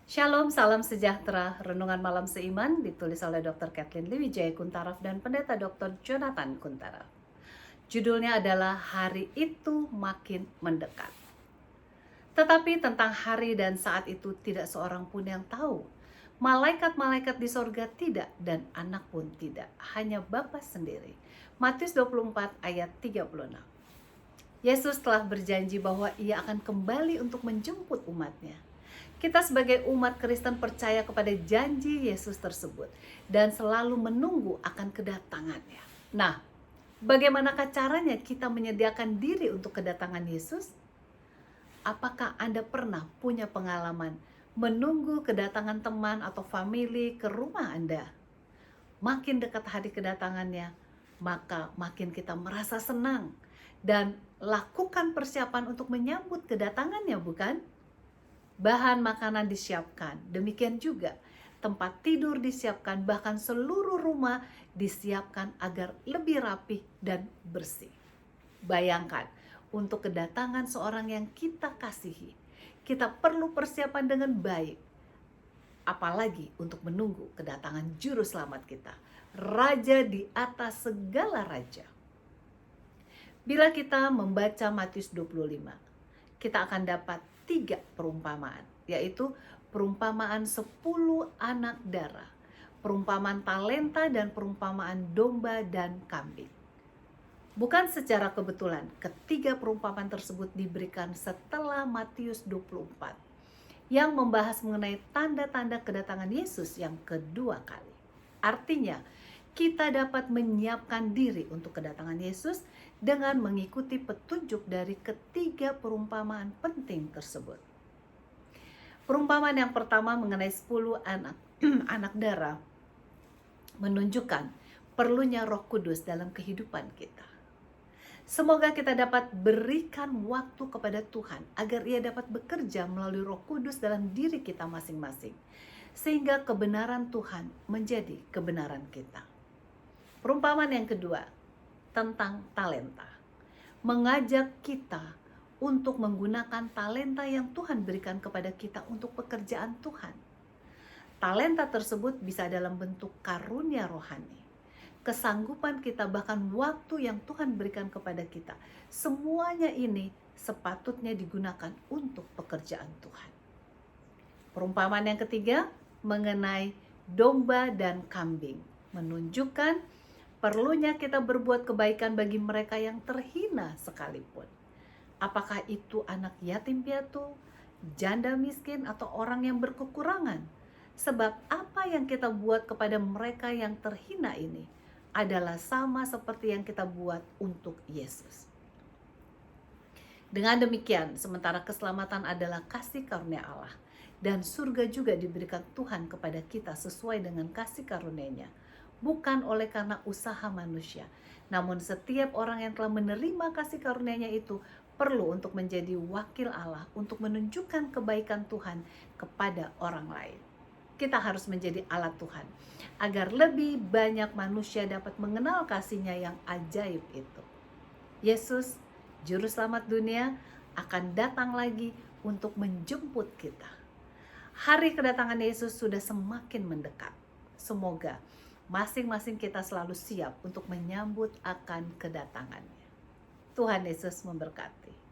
Shalom, salam sejahtera. Renungan malam seiman ditulis oleh Dr. Kathleen Lewijaya Kuntaraf dan Pendeta Dr. Jonathan Kuntaraf. Judulnya adalah Hari Itu Makin Mendekat. Tetapi tentang hari dan saat itu tidak seorang pun yang tahu. Malaikat-malaikat di sorga tidak dan anak pun tidak. Hanya Bapa sendiri. Matius 24 ayat 36. Yesus telah berjanji bahwa ia akan kembali untuk menjemput umatnya. Kita sebagai umat Kristen percaya kepada janji Yesus tersebut dan selalu menunggu akan kedatangannya. Nah, bagaimanakah caranya kita menyediakan diri untuk kedatangan Yesus? Apakah Anda pernah punya pengalaman menunggu kedatangan teman atau famili ke rumah Anda? Makin dekat hari kedatangannya, maka makin kita merasa senang dan lakukan persiapan untuk menyambut kedatangannya, bukan? Bahan makanan disiapkan, demikian juga tempat tidur disiapkan, bahkan seluruh rumah disiapkan agar lebih rapih dan bersih. Bayangkan, untuk kedatangan seorang yang kita kasihi, kita perlu persiapan dengan baik. Apalagi untuk menunggu kedatangan juru selamat kita, Raja di atas segala raja. Bila kita membaca Matius 25, kita akan dapat 3 perumpamaan, yaitu perumpamaan 10 anak darah, perumpamaan talenta, dan perumpamaan domba dan kambing. Bukan secara kebetulan, ketiga perumpamaan tersebut diberikan setelah Matius 24, yang membahas mengenai tanda-tanda kedatangan Yesus yang kedua kali. Artinya, kita dapat menyiapkan diri untuk kedatangan Yesus dengan mengikuti petunjuk dari ketiga perumpamaan penting tersebut. Perumpamaan yang pertama mengenai 10 anak darah menunjukkan perlunya Roh Kudus dalam kehidupan kita. Semoga kita dapat berikan waktu kepada Tuhan agar Ia dapat bekerja melalui Roh Kudus dalam diri kita masing-masing, sehingga kebenaran Tuhan menjadi kebenaran kita. Perumpamaan yang kedua tentang talenta, mengajak kita untuk menggunakan talenta yang Tuhan berikan kepada kita untuk pekerjaan Tuhan. Talenta tersebut bisa dalam bentuk karunia rohani, kesanggupan kita, bahkan waktu yang Tuhan berikan kepada kita. Semuanya ini sepatutnya digunakan untuk pekerjaan Tuhan. Perumpamaan yang ketiga mengenai domba dan kambing, menunjukkan perlunya kita berbuat kebaikan bagi mereka yang terhina sekalipun. Apakah itu anak yatim piatu, janda miskin, atau orang yang berkekurangan? Sebab apa yang kita buat kepada mereka yang terhina ini adalah sama seperti yang kita buat untuk Yesus. Dengan demikian, sementara keselamatan adalah kasih karunia Allah, dan surga juga diberikan Tuhan kepada kita sesuai dengan kasih karunia-Nya, bukan oleh karena usaha manusia. Namun setiap orang yang telah menerima kasih karunia-Nya itu perlu untuk menjadi wakil Allah untuk menunjukkan kebaikan Tuhan kepada orang lain. Kita harus menjadi alat Tuhan agar lebih banyak manusia dapat mengenal kasih-Nya yang ajaib itu. Yesus, Juru Selamat dunia, akan datang lagi untuk menjemput kita. Hari kedatangan Yesus sudah semakin mendekat. Semoga masing-masing kita selalu siap untuk menyambut akan kedatangannya. Tuhan Yesus memberkati.